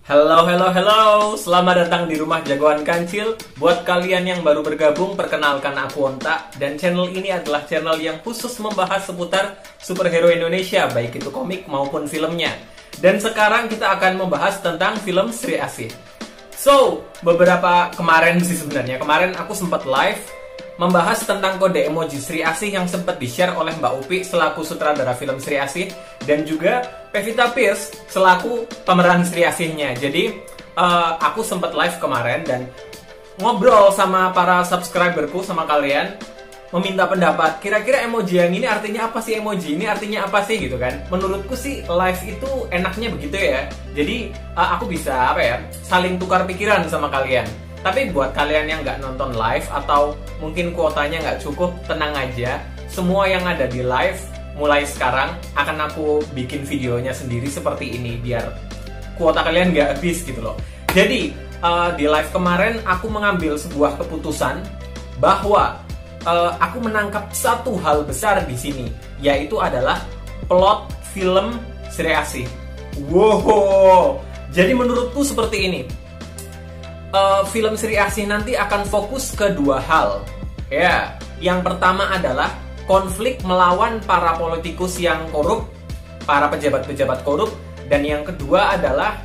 Halo, halo, halo. Selamat datang di Rumah Jagoan Kancil. Buat kalian yang baru bergabung, perkenalkan aku Onta. Dan channel ini adalah channel yang khusus membahas seputar superhero Indonesia, baik itu komik maupun filmnya. Dan sekarang kita akan membahas tentang film Sri Asih. So, beberapa kemarin aku sempat live membahas tentang kode emoji Sri Asih yang sempat di-share oleh Mbak Upi selaku sutradara film Sri Asih dan juga Pevita Pierce selaku pemeran Sri Asihnya. Jadi aku sempat live kemarin dan ngobrol sama para subscriberku, sama kalian, meminta pendapat. Kira-kira emoji yang ini artinya apa sih, emoji ini artinya apa sih gitu kan? Menurutku sih live itu enaknya begitu ya. Jadi aku bisa saling tukar pikiran sama kalian. Tapi buat kalian yang nggak nonton live atau mungkin kuotanya nggak cukup, tenang aja. Semua yang ada di live mulai sekarang akan aku bikin videonya sendiri seperti ini biar kuota kalian nggak habis gitu loh. Jadi di live kemarin aku mengambil sebuah keputusan bahwa aku menangkap satu hal besar di sini, yaitu adalah plot film Sri Asih. Wow, jadi menurutku seperti ini. Film Sri Asih nanti akan fokus ke dua hal. Ya, yang pertama adalah konflik melawan para politikus yang korup, para pejabat-pejabat korup, dan yang kedua adalah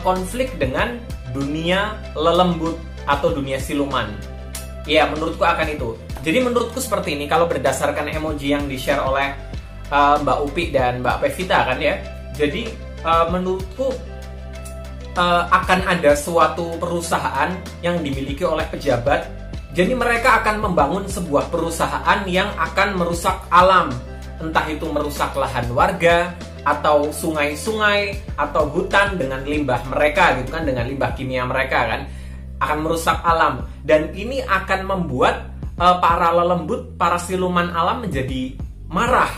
konflik dengan dunia lelembut atau dunia siluman. Ya, menurutku akan itu. Jadi menurutku seperti ini kalau berdasarkan emoji yang di-share oleh Mbak Upi dan Mbak Pevita kan ya. Jadi menurutku akan ada suatu perusahaan yang dimiliki oleh pejabat. Jadi mereka akan membangun sebuah perusahaan yang akan merusak alam. Entah itu merusak lahan warga, atau sungai-sungai, atau hutan dengan limbah mereka gitu kan, dengan limbah kimia mereka kan. Akan merusak alam. Dan ini akan membuat para lelembut, para siluman alam menjadi marah,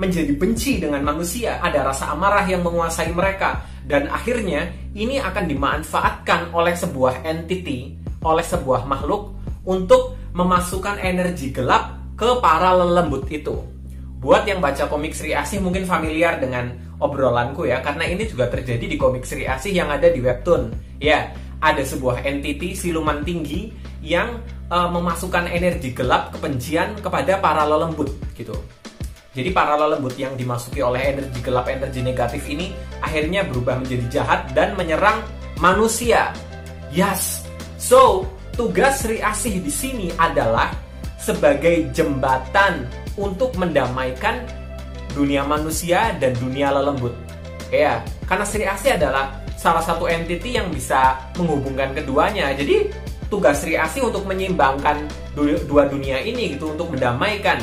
menjadi benci dengan manusia. Ada rasa amarah yang menguasai mereka. Dan akhirnya ini akan dimanfaatkan oleh sebuah entity, oleh sebuah makhluk untuk memasukkan energi gelap ke para lelembut itu. Buat yang baca komik Sri Asih mungkin familiar dengan obrolanku ya, karena ini juga terjadi di komik Sri Asih yang ada di webtoon. Ya, ada sebuah entity siluman tinggi yang memasukkan energi gelap, kebencian kepada para lelembut gitu. Jadi para lelembut yang dimasuki oleh energi gelap, energi negatif ini akhirnya berubah menjadi jahat dan menyerang manusia. Yes. So, tugas Sri Asih di sini adalah sebagai jembatan untuk mendamaikan dunia manusia dan dunia lelembut. Ya, karena Sri Asih adalah salah satu entity yang bisa menghubungkan keduanya. Jadi, tugas Sri Asih untuk menyeimbangkan dua dunia ini gitu, untuk mendamaikan.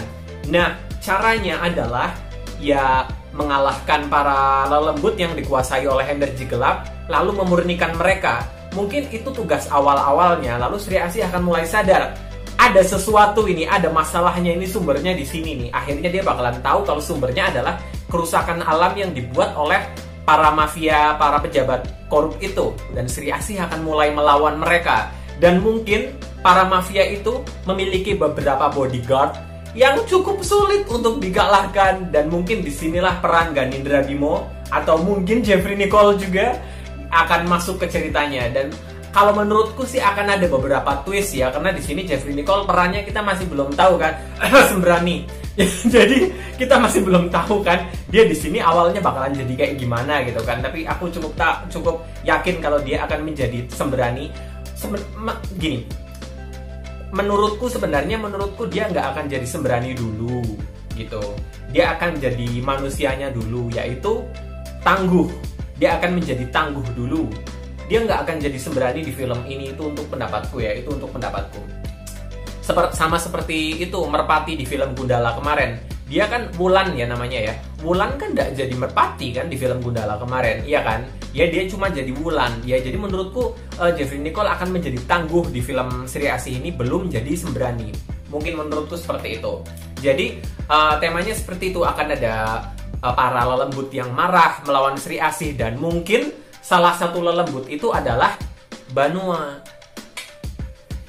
Nah, caranya adalah ya mengalahkan para lelembut yang dikuasai oleh energi gelap, lalu memurnikan mereka. Mungkin itu tugas awal-awalnya, lalu Sri Asih akan mulai sadar ada sesuatu ini, ada masalahnya ini, sumbernya di sini nih. Akhirnya dia bakalan tahu kalau sumbernya adalah kerusakan alam yang dibuat oleh para mafia, para pejabat korup itu. Dan Sri Asih akan mulai melawan mereka. Dan mungkin para mafia itu memiliki beberapa bodyguard yang cukup sulit untuk dikalahkan, dan mungkin disinilah peran Ganindra Bimo atau mungkin Jeffrey Nicole juga akan masuk ke ceritanya. Dan kalau menurutku sih akan ada beberapa twist ya, karena di sini Jeffrey Nicole perannya kita masih belum tahu kan. Sembrani. Jadi kita masih belum tahu kan dia di sini awalnya bakalan jadi kayak gimana gitu kan. Tapi aku cukup yakin kalau dia akan menjadi Sembrani. Gini. Menurutku dia nggak akan jadi Sembrani dulu gitu. Dia akan jadi manusianya dulu, yaitu tangguh. Dia akan menjadi tangguh dulu. Dia nggak akan jadi Sembrani di film ini, itu untuk pendapatku ya, itu untuk pendapatku. Sama seperti itu Merpati di film Gundala kemarin. Dia kan Wulan ya namanya ya. Wulan kan nggak jadi Merpati kan di film Gundala kemarin, iya kan? Ya dia cuma jadi Wulan. Ya jadi menurutku Jeffrey Nicole akan menjadi tangguh di film Sri Asih ini, belum jadi Sembrani. Mungkin menurutku seperti itu. Jadi temanya seperti itu, akan ada para lelembut yang marah melawan Sri Asih, dan mungkin salah satu lelembut itu adalah Banua.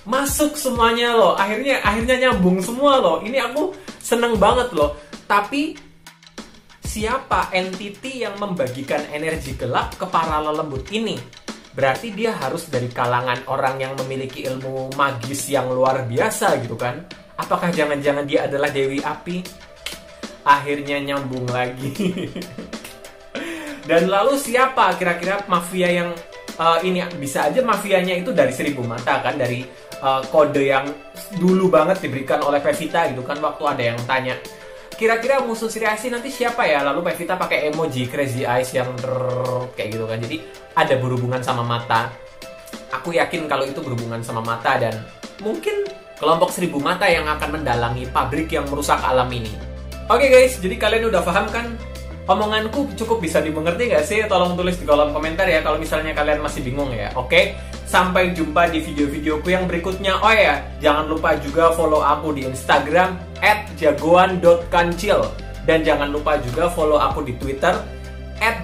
Masuk semuanya loh. Akhirnya nyambung semua loh. Ini aku seneng banget loh. Tapi siapa entity yang membagikan energi gelap ke para lelembut ini? Berarti dia harus dari kalangan orang yang memiliki ilmu magis yang luar biasa gitu kan? Apakah jangan-jangan dia adalah Dewi Api? Akhirnya nyambung lagi. Dan lalu siapa kira-kira mafia yang ini? Bisa aja mafianya itu dari 1000 mata kan, dari kode yang dulu banget diberikan oleh Pevita gitu kan, waktu ada yang tanya kira-kira musuh Sri Asih nanti siapa ya, lalu Pevita pakai emoji crazy eyes yang kayak gitu kan. Jadi ada berhubungan sama mata. Aku yakin kalau itu berhubungan sama mata, dan mungkin kelompok 1000 mata yang akan mendalangi pabrik yang merusak alam ini. Oke guys, jadi kalian udah paham kan? Omonganku cukup bisa dimengerti gak sih? Tolong tulis di kolom komentar ya kalau misalnya kalian masih bingung ya. Oke, sampai jumpa di video-videoku yang berikutnya. Oh ya, jangan lupa juga follow aku di Instagram @jagoan.kancil. Dan jangan lupa juga follow aku di Twitter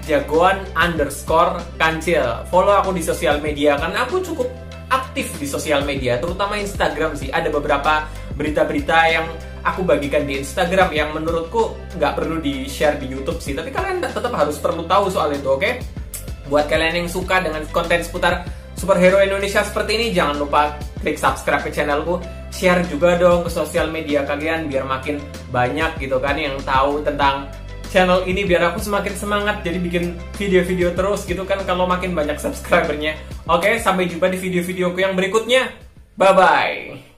@jagoan_kancil. Follow aku di sosial media, karena aku cukup aktif di sosial media, terutama Instagram sih. Ada beberapa berita-berita yang aku bagikan di Instagram yang menurutku nggak perlu di-share di YouTube sih, tapi kalian tetap harus perlu tahu soal itu, oke? Buat kalian yang suka dengan konten seputar superhero Indonesia seperti ini, jangan lupa klik subscribe ke channelku, share juga dong ke sosial media kalian biar makin banyak gitu kan yang tahu tentang channel ini, biar aku semakin semangat jadi bikin video-video terus gitu kan kalau makin banyak subscribernya. Oke, sampai jumpa di video-videoku yang berikutnya. Bye-bye!